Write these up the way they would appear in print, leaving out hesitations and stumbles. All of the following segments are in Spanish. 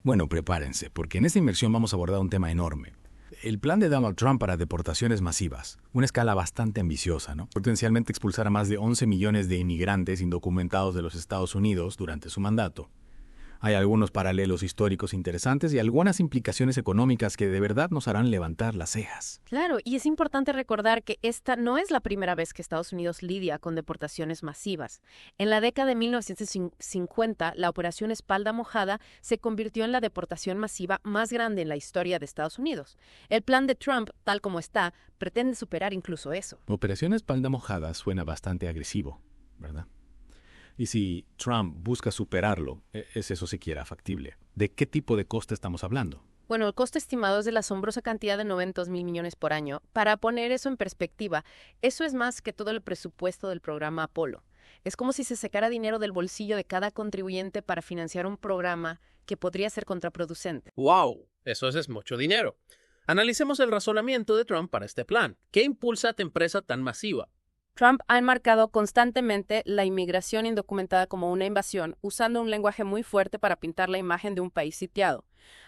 Bueno, prepárense, porque en esta inmersión vamos a abordar un tema enorme. El plan de Donald Trump para deportaciones masivas, una escala bastante ambiciosa, ¿no? Potencialmente expulsar a más de 11 millones de inmigrantes indocumentados de los Estados Unidos durante su mandato. Hay algunos paralelos históricos interesantes y algunas implicaciones económicas que de verdad nos harán levantar las cejas. Claro, y es importante recordar que esta no es la primera vez que Estados Unidos lidia con deportaciones masivas. En la década de 1950, la Operación Espalda Mojada se convirtió en la deportación masiva más grande en la historia de Estados Unidos. El plan de Trump, tal como está, pretende superar incluso eso. Operación Espalda Mojada suena bastante agresivo, ¿verdad? Y si Trump busca superarlo, es eso siquiera factible. ¿De qué tipo de coste estamos hablando? Bueno, el costo estimado es de la asombrosa cantidad de 900.000 millones por año. Para poner eso en perspectiva, eso es más que todo el presupuesto del programa Apolo. Es como si se sacara dinero del bolsillo de cada contribuyente para financiar un programa que podría ser contraproducente. ¡Wow! Eso es mucho dinero. Analicemos el razonamiento de Trump para este plan. ¿Qué impulsa a esta empresa tan masiva? Trump ha enmarcado constantemente la inmigración indocumentada como una invasión, usando un lenguaje muy fuerte para pintar la imagen de un país sitiado.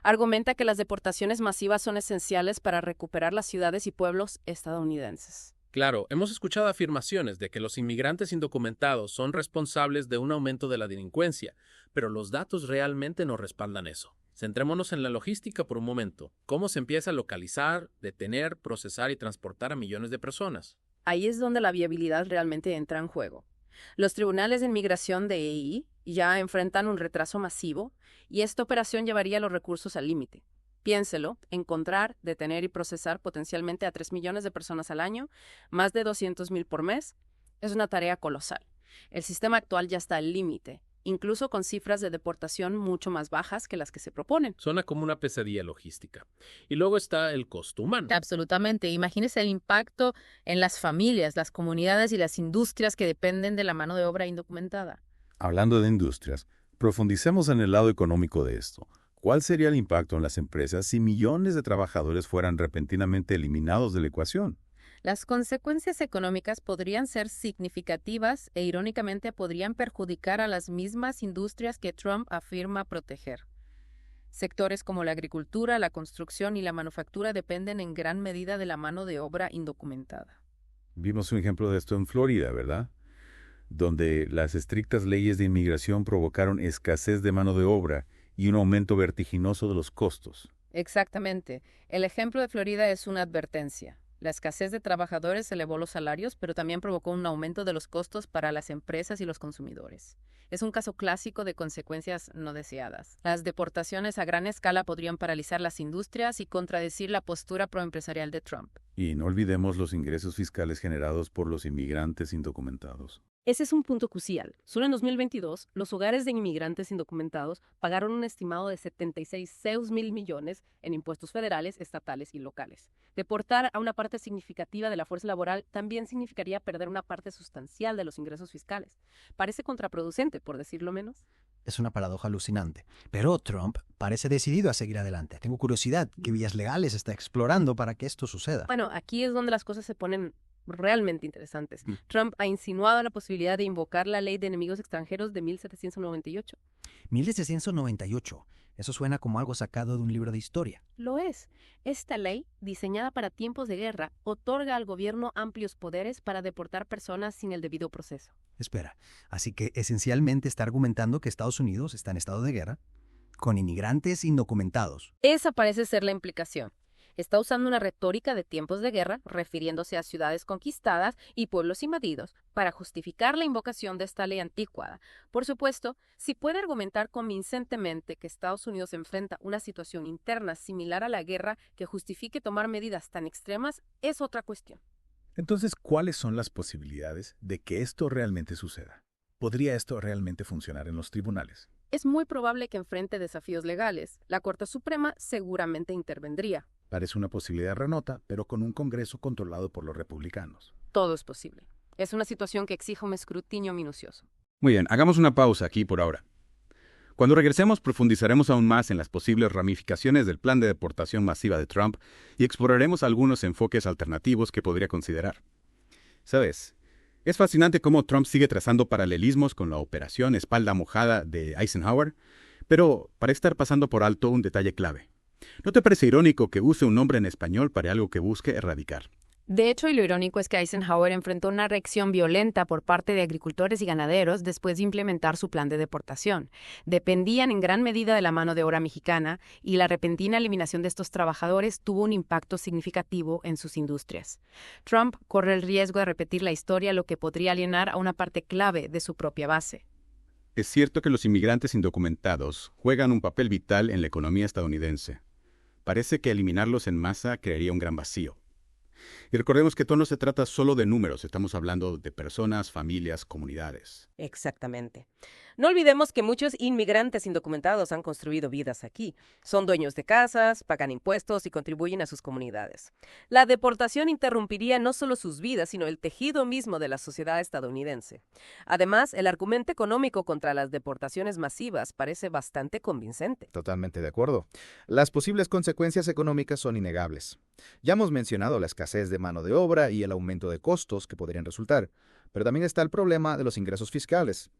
Argumenta que las deportaciones masivas son esenciales para recuperar las ciudades y pueblos estadounidenses. Claro, hemos escuchado afirmaciones de que los inmigrantes indocumentados son responsables de un aumento de la delincuencia, pero los datos realmente no respaldan eso. Centrémonos en la logística por un momento. ¿Cómo se empieza a localizar, detener, procesar y transportar a millones de personas? Ahí es donde la viabilidad realmente entra en juego. Los tribunales de inmigración de EI ya enfrentan un retraso masivo y esta operación llevaría los recursos al límite. Piénselo, encontrar, detener y procesar potencialmente a 3 millones de personas al año, más de 200.000 por mes, es una tarea colosal. El sistema actual ya está al límite, incluso con cifras de deportación mucho más bajas que las que se proponen. Suena como una pesadilla logística. Y luego está el costo humano. Absolutamente. Imagínese el impacto en las familias, las comunidades y las industrias que dependen de la mano de obra indocumentada. Hablando de industrias, profundicemos en el lado económico de esto. ¿Cuál sería el impacto en las empresas si millones de trabajadores fueran repentinamente eliminados de la ecuación? Las consecuencias económicas podrían ser significativas e irónicamente podrían perjudicar a las mismas industrias que Trump afirma proteger. Sectores como la agricultura, la construcción y la manufactura dependen en gran medida de la mano de obra indocumentada. Vimos un ejemplo de esto en Florida, ¿verdad? Donde las estrictas leyes de inmigración provocaron escasez de mano de obra y un aumento vertiginoso de los costos. Exactamente. El ejemplo de Florida es una advertencia. La escasez de trabajadores elevó los salarios, pero también provocó un aumento de los costos para las empresas y los consumidores. Es un caso clásico de consecuencias no deseadas. Las deportaciones a gran escala podrían paralizar las industrias y contradecir la postura proempresarial de Trump. Y no olvidemos los ingresos fiscales generados por los inmigrantes indocumentados. Ese es un punto crucial. Solo en 2022, los hogares de inmigrantes indocumentados pagaron un estimado de 76.000 millones en impuestos federales, estatales y locales. Deportar a una parte significativa de la fuerza laboral también significaría perder una parte sustancial de los ingresos fiscales. Parece contraproducente, por decirlo menos. Es una paradoja alucinante. Pero Trump parece decidido a seguir adelante. Tengo curiosidad, ¿qué vías legales está explorando para que esto suceda? Bueno, aquí es donde las cosas se ponen realmente interesantes. Trump ha insinuado la posibilidad de invocar la ley de enemigos extranjeros de 1798. 1798. Eso suena como algo sacado de un libro de historia. Lo es. Esta ley, diseñada para tiempos de guerra, otorga al gobierno amplios poderes para deportar personas sin el debido proceso. Espera, así que esencialmente está argumentando que Estados Unidos está en estado de guerra con inmigrantes indocumentados. Esa parece ser la implicación. Está usando una retórica de tiempos de guerra, refiriéndose a ciudades conquistadas y pueblos invadidos, para justificar la invocación de esta ley anticuada. Por supuesto, si puede argumentar convincentemente que Estados Unidos enfrenta una situación interna similar a la guerra que justifique tomar medidas tan extremas, es otra cuestión. Entonces, ¿cuáles son las posibilidades de que esto realmente suceda? ¿Podría esto realmente funcionar en los tribunales? Es muy probable que enfrente desafíos legales. La Corte Suprema seguramente intervendría. Parece una posibilidad remota, pero con un Congreso controlado por los republicanos. Todo es posible. Es una situación que exige un escrutinio minucioso. Muy bien, hagamos una pausa aquí por ahora. Cuando regresemos, profundizaremos aún más en las posibles ramificaciones del plan de deportación masiva de Trump y exploraremos algunos enfoques alternativos que podría considerar. ¿Sabes? Es fascinante cómo Trump sigue trazando paralelismos con la operación Espalda Mojada de Eisenhower, Pero parece estar pasando por alto un detalle clave. ¿No te parece irónico que use un nombre en español para algo que busque erradicar? De hecho, y lo irónico es que Eisenhower enfrentó una reacción violenta por parte de agricultores y ganaderos después de implementar su plan de deportación. Dependían en gran medida de la mano de obra mexicana y la repentina eliminación de estos trabajadores tuvo un impacto significativo en sus industrias. Trump corre el riesgo de repetir la historia, lo que podría alienar a una parte clave de su propia base. Es cierto que los inmigrantes indocumentados juegan un papel vital en la economía estadounidense. Parece que eliminarlos en masa crearía un gran vacío. Y recordemos que esto no se trata solo de números, estamos hablando de personas, familias, comunidades. Exactamente. No olvidemos que muchos inmigrantes indocumentados han construido vidas aquí. Son dueños de casas, pagan impuestos y contribuyen a sus comunidades. La deportación interrumpiría no solo sus vidas, sino el tejido mismo de la sociedad estadounidense. Además, el argumento económico contra las deportaciones masivas parece bastante convincente. Totalmente de acuerdo. Las posibles consecuencias económicas son innegables. Ya hemos mencionado la escasez de mano de obra y el aumento de costos que podrían resultar, pero también está el problema de los ingresos fiscales.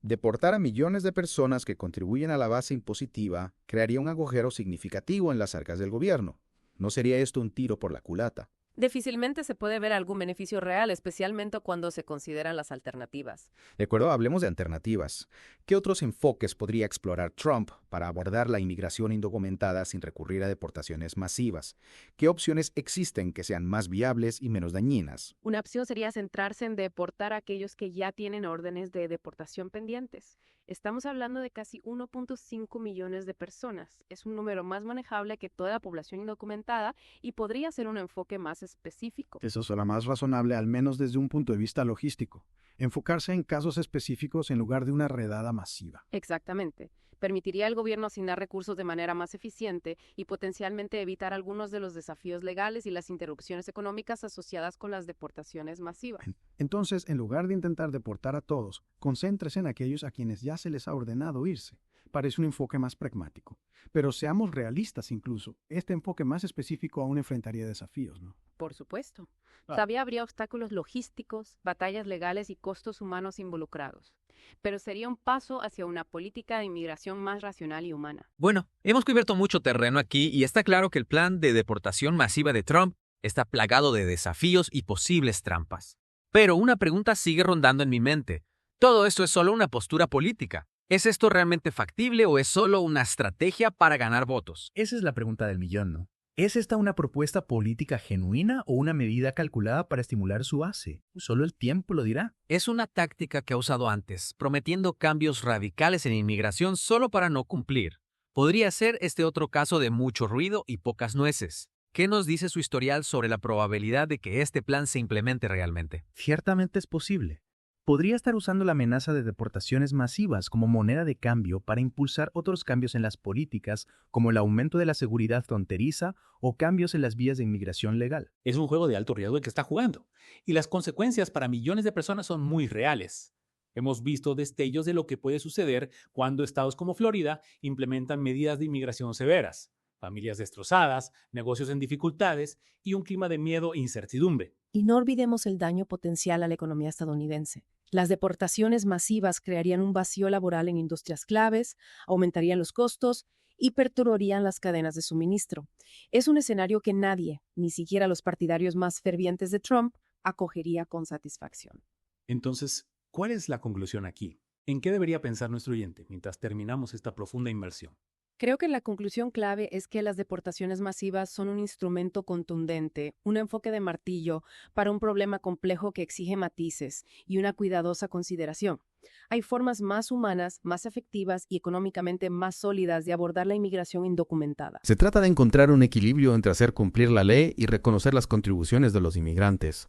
Deportar a millones de personas que contribuyen a la base impositiva crearía un agujero significativo en las arcas del gobierno. ¿No sería esto un tiro por la culata? Difícilmente se puede ver algún beneficio real, especialmente cuando se consideran las alternativas. De acuerdo, hablemos de alternativas. ¿Qué otros enfoques podría explorar Trump para abordar la inmigración indocumentada sin recurrir a deportaciones masivas? ¿Qué opciones existen que sean más viables y menos dañinas? Una opción sería centrarse en deportar a aquellos que ya tienen órdenes de deportación pendientes. Estamos hablando de casi 1.5 millones de personas. Es un número más manejable que toda la población indocumentada y podría ser un enfoque más específico. Eso suena más razonable, al menos desde un punto de vista logístico. Enfocarse en casos específicos en lugar de una redada masiva. Exactamente. Permitiría al gobierno asignar recursos de manera más eficiente y potencialmente evitar algunos de los desafíos legales y las interrupciones económicas asociadas con las deportaciones masivas. Entonces, en lugar de intentar deportar a todos, concéntrese en aquellos a quienes ya se les ha ordenado irse. Parece un enfoque más pragmático. Pero seamos realistas incluso. Este enfoque más específico aún enfrentaría desafíos, ¿no? Por supuesto. Todavía habría obstáculos logísticos, batallas legales y costos humanos involucrados. Pero sería un paso hacia una política de inmigración más racional y humana. Bueno, hemos cubierto mucho terreno aquí y está claro que el plan de deportación masiva de Trump está plagado de desafíos y posibles trampas. Pero una pregunta sigue rondando en mi mente. ¿Todo esto es solo una postura política? ¿Es esto realmente factible o es solo una estrategia para ganar votos? Esa es la pregunta del millón, ¿no? ¿Es esta una propuesta política genuina o una medida calculada para estimular su base? Solo el tiempo lo dirá. Es una táctica que ha usado antes, prometiendo cambios radicales en inmigración solo para no cumplir. Podría ser este otro caso de mucho ruido y pocas nueces. ¿Qué nos dice su historial sobre la probabilidad de que este plan se implemente realmente? Ciertamente es posible. Podría estar usando la amenaza de deportaciones masivas como moneda de cambio para impulsar otros cambios en las políticas, como el aumento de la seguridad fronteriza o cambios en las vías de inmigración legal. Es un juego de alto riesgo el que está jugando, y las consecuencias para millones de personas son muy reales. Hemos visto destellos de lo que puede suceder cuando estados como Florida implementan medidas de inmigración severas. Familias destrozadas, negocios en dificultades y un clima de miedo e incertidumbre. Y no olvidemos el daño potencial a la economía estadounidense. Las deportaciones masivas crearían un vacío laboral en industrias claves, aumentarían los costos y perturbarían las cadenas de suministro. Es un escenario que nadie, ni siquiera los partidarios más fervientes de Trump, acogería con satisfacción. Entonces, ¿cuál es la conclusión aquí? ¿En qué debería pensar nuestro oyente mientras terminamos esta profunda inmersión? Creo que la conclusión clave es que las deportaciones masivas son un instrumento contundente, un enfoque de martillo para un problema complejo que exige matices y una cuidadosa consideración. Hay formas más humanas, más efectivas y económicamente más sólidas de abordar la inmigración indocumentada. Se trata de encontrar un equilibrio entre hacer cumplir la ley y reconocer las contribuciones de los inmigrantes.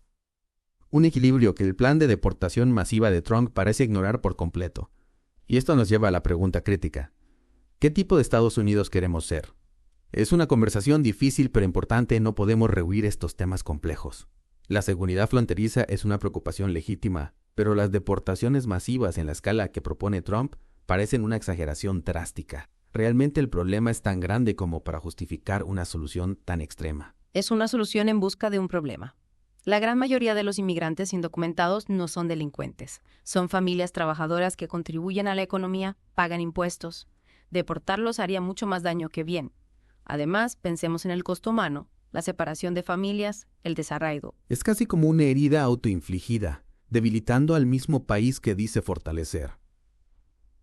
Un equilibrio que el plan de deportación masiva de Trump parece ignorar por completo. Y esto nos lleva a la pregunta crítica. ¿Qué tipo de Estados Unidos queremos ser? Es una conversación difícil pero importante, no podemos rehuir estos temas complejos. La seguridad fronteriza es una preocupación legítima, pero las deportaciones masivas en la escala que propone Trump parecen una exageración drástica. ¿Realmente el problema es tan grande como para justificar una solución tan extrema? Es una solución en busca de un problema. La gran mayoría de los inmigrantes indocumentados no son delincuentes. Son familias trabajadoras que contribuyen a la economía, pagan impuestos. Deportarlos haría mucho más daño que bien. Además, pensemos en el costo humano, la separación de familias, el desarraigo. Es casi como una herida autoinfligida, debilitando al mismo país que dice fortalecer.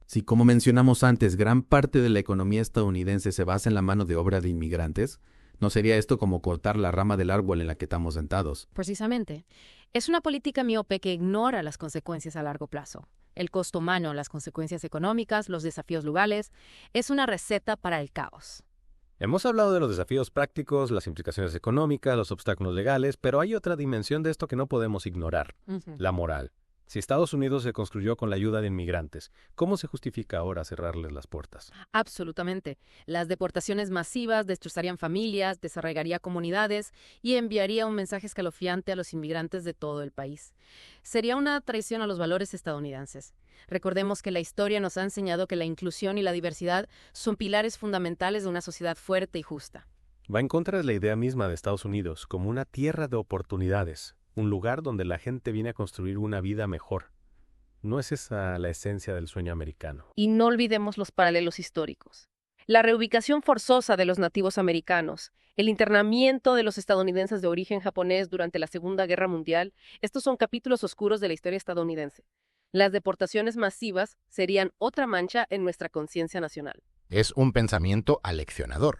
Si, como mencionamos antes, gran parte de la economía estadounidense se basa en la mano de obra de inmigrantes, ¿no sería esto como cortar la rama del árbol en la que estamos sentados? Precisamente. Es una política miope que ignora las consecuencias a largo plazo. El costo humano, las consecuencias económicas, los desafíos legales, es una receta para el caos. Hemos hablado de los desafíos prácticos, las implicaciones económicas, los obstáculos legales, pero hay otra dimensión de esto que no podemos ignorar, la moral. Si Estados Unidos se construyó con la ayuda de inmigrantes, ¿cómo se justifica ahora cerrarles las puertas? Absolutamente. Las deportaciones masivas destrozarían familias, desarraigaría comunidades y enviaría un mensaje escalofriante a los inmigrantes de todo el país. Sería una traición a los valores estadounidenses. Recordemos que la historia nos ha enseñado que la inclusión y la diversidad son pilares fundamentales de una sociedad fuerte y justa. Va en contra de la idea misma de Estados Unidos como una tierra de oportunidades, un lugar donde la gente viene a construir una vida mejor. ¿No es esa la esencia del sueño americano? Y no olvidemos los paralelos históricos. La reubicación forzosa de los nativos americanos, el internamiento de los estadounidenses de origen japonés durante la Segunda Guerra Mundial, estos son capítulos oscuros de la historia estadounidense. Las deportaciones masivas serían otra mancha en nuestra conciencia nacional. Es un pensamiento aleccionador.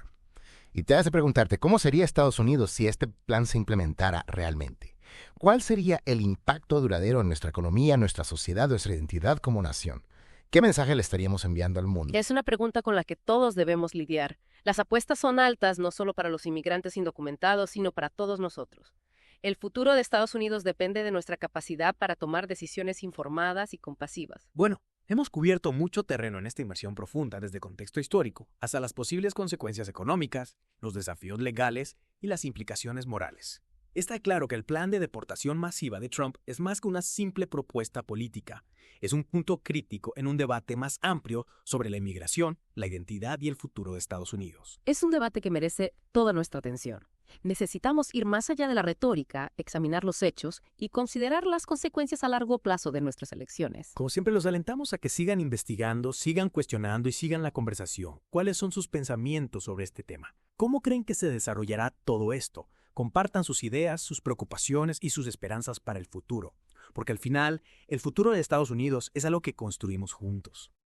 Y te hace preguntarte, ¿cómo sería Estados Unidos si este plan se implementara realmente? ¿Cuál sería el impacto duradero en nuestra economía, nuestra sociedad, nuestra identidad como nación? ¿Qué mensaje le estaríamos enviando al mundo? Es una pregunta con la que todos debemos lidiar. Las apuestas son altas no solo para los inmigrantes indocumentados, sino para todos nosotros. El futuro de Estados Unidos depende de nuestra capacidad para tomar decisiones informadas y compasivas. Bueno, hemos cubierto mucho terreno en esta inmersión profunda, desde contexto histórico hasta las posibles consecuencias económicas, los desafíos legales y las implicaciones morales. Está claro que el plan de deportación masiva de Trump es más que una simple propuesta política. Es un punto crítico en un debate más amplio sobre la inmigración, la identidad y el futuro de Estados Unidos. Es un debate que merece toda nuestra atención. Necesitamos ir más allá de la retórica, examinar los hechos y considerar las consecuencias a largo plazo de nuestras elecciones. Como siempre, los alentamos a que sigan investigando, sigan cuestionando y sigan la conversación. ¿Cuáles son sus pensamientos sobre este tema? ¿Cómo creen que se desarrollará todo esto? Compartan sus ideas, sus preocupaciones y sus esperanzas para el futuro. Porque al final, el futuro de Estados Unidos es algo que construimos juntos.